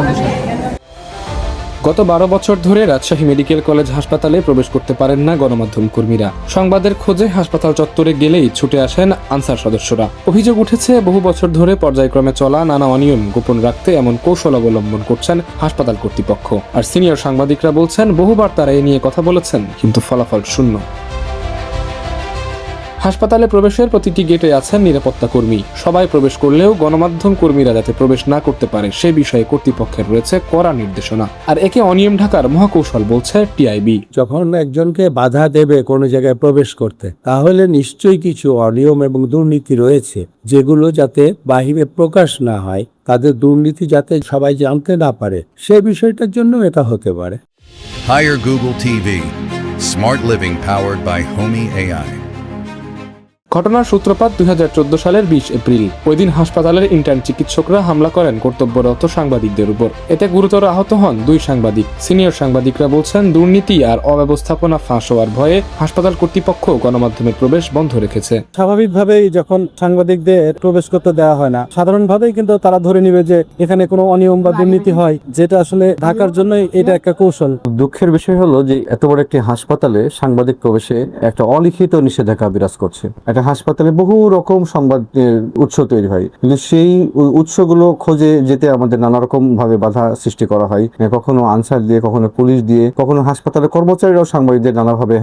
সমস্যা। গত 12 বছর ধরে রাজশাহী মেডিকেল কলেজ হাসপাতালে প্রবেশ করতে পারেন না গণমাধ্যম কর্মীরা। সংবাদের খোঁজে হাসপাতাল চত্বরে গেলেই ছুটে আসেন আনসার সদস্যরা। অভিযোগ উঠেছে, বহু বছর ধরে পর্যায়ক্রমে চলা নানা অনিয়ম গোপন রাখতে এমন কৌশল অবলম্বন করছেন হাসপাতাল কর্তৃপক্ষ। আর সিনিয়র সাংবাদিকরা বলছেন, বহুবার তারা এ নিয়ে কথা বলেছেন, কিন্তু ফলাফল শূন্য। হাসপাতালে প্রবেশের প্রতিটি গেটে আছেন নিরাপত্তা কর্মী। সবাই প্রবেশ করলেও গণমাধ্যম কর্মীরা যাতে প্রবেশ না করতে পারে সে বিষয়ে কর্তৃপক্ষের রয়েছে কড়া নির্দেশনা। আর একে অনিয়ম ঢাকার মহাকৌশল বলছে টিআইবি। যখন একজনকে বাধা দেবে কোনো জায়গায় প্রবেশ করতে, তাহলে নিশ্চয়ই কিছু অনিয়ম এবং দুর্নীতি রয়েছে, যেগুলো যাতে বাহিরে প্রকাশ না হয়, তাদের দুর্নীতি যাতে সবাই জানতে না পারে, সে বিষয়টার জন্য এটা হতে পারে। Hire Google TV. Smart living powered by Homey AI. ঘটনার সূত্রপাত 2014 সালের 20 এপ্রিল। ওই দিন হাসপাতালের ইন্টার্ন চিকিৎসকরা হামলা করেন কর্তব্যরত সাংবাদিকদের উপর। এতে গুরুতর আহত হন 2 সাংবাদিক। সিনিয়র সাংবাদিকরা বলছেন, দুর্নীতি আর অব্যবস্থাপনা ফাঁস হওয়ার ভয়ে হাসপাতাল কর্তৃপক্ষ গণমাধ্যমের প্রবেশ বন্ধ রেখেছে। স্বাভাবিকভাবেই যখন সাংবাদিকদের প্রবেশ করতে দেওয়া হয় না, সাধারণভাবেই কিন্তু তারা ধরে নিবে যে এখানে কোনো অনিয়ম বা দুর্নীতি হয়, যেটা আসলে ঢাকার জন্যই এটা একটা কৌশল। দুঃখের বিষয় হলো যে এত বড় একটি হাসপাতালে সাংবাদিক প্রবেশে একটা অলিখিত নিষেধাজ্ঞা বিরাজ করছে। হাসপাতালে বহু রকম সংবাদ উৎস তৈরি হয়, কিন্তু সেই উৎসগুলো খোঁজে যেতে আমাদের নানা রকম ভাবে বাধা সৃষ্টি করা হয়, কখনো আনসার দিয়ে, কখনো পুলিশ দিয়ে, কখনো হাসপাতালের কর্মচারীরাও সাংবাদিকদের নানাভাবে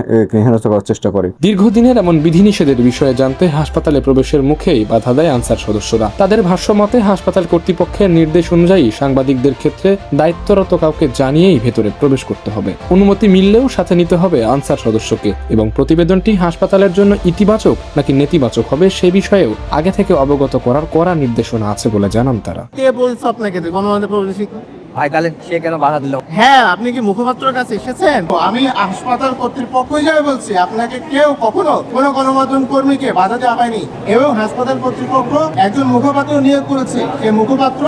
হেনস্থা করার চেষ্টা করে। দীর্ঘদিনের এমন বিধিনিষেধের বিষয়ে জানতে হাসপাতালে প্রবেশের মুখেই বাধা দেয় আনসার সদস্যরা। তাদের ভাষ্যমতে হাসপাতাল কর্তৃপক্ষের নির্দেশ অনুযায়ী সাংবাদিকদের ক্ষেত্রে দায়িত্বরত কাউকে জানিয়েই ভেতরে প্রবেশ করতে হবে। অনুমতি মিললেও সাথে নিতে হবে আনসার সদস্যকে, এবং প্রতিবেদনটি হাসপাতালের জন্য ইতিবাচক নাকি নেতিবাচক হবে সে বিষয়েও আগে থেকে অবগত করার কড়া নির্দেশনা আছে বলে জানান তারা। কে বলছে আপনাকে গণমাধ্যমে প্রবেশ? ভাই তাহলে সে কেন বাধা দিল? হ্যাঁ, আপনি কি মুখপাত্রের কাছে এসেছেন? আমি হাসপাতাল কর্তৃপক্ষ হিসেবে বলছি, আপনাকে কেউ কখনো কোনো গণমাধ্যম কর্মীকে বাধা দেওয়া হয়নি, এবং হাসপাতাল কর্তৃপক্ষ একজন মুখপাত্র নিয়োগ করেছে। এই মুখপাত্র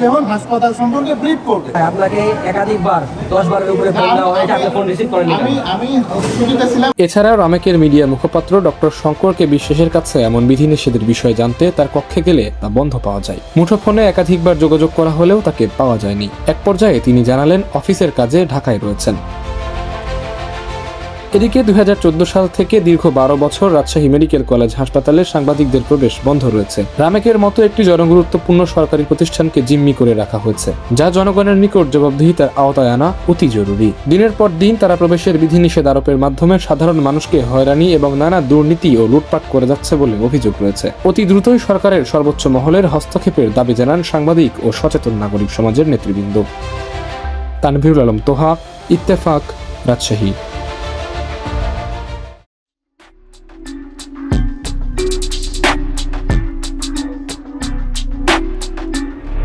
এখন হাসপাতাল সম্পর্কে ব্রিফ করবে। আপনাকে একাধিকবার 10 বারের উপরে ফোন দেওয়া হয়েছে, আপনি ফোন রিসিভ করেননি। আমি ছুটিতে ছিলাম। এছাড়াও রামেকের মিডিয়া মুখপাত্র ডক্টর শঙ্করকে বিশ্বাসের কাছে এমন বিধিনিষেধের বিষয়ে জানতে তার কক্ষে গেলে তা বন্ধ পাওয়া যায়। মুঠোফোনে একাধিকবার যোগাযোগ করা হলেও তাকে পাওয়া যায়নি। এক পর্যায়ে তিনি জানালেন অফিসের কাজে ঢাকায় রয়েছেন। এদিকে 2014 সাল থেকে দীর্ঘ 12 বছর রাজশাহী মেডিকেল কলেজ হাসপাতালে সাংবাদিকদের প্রবেশ বন্ধ রয়েছে। রামেকের মতো একটি জনগুরুত্বপূর্ণ সরকারি প্রতিষ্ঠানকে জিম্মি করে রাখা হয়েছে, যা জনগণের নিকট জবাবদিহিতার আওতায় আনা অতি জরুরি। দিনের পর দিন তারা প্রবেশের বিধিনিষেধ আরোপের মাধ্যমে সাধারণ মানুষকে হয়রানি এবং নানা দুর্নীতি ও লুটপাট করে যাচ্ছে বলে অভিযোগ রয়েছে। অতি দ্রুতই সরকারের সর্বোচ্চ মহলের হস্তক্ষেপের দাবি জানান সাংবাদিক ও সচেতন নাগরিক সমাজের নেতৃবৃন্দ। তানভীরুল আলম তোহা, ইত্তেফাক, রাজশাহী।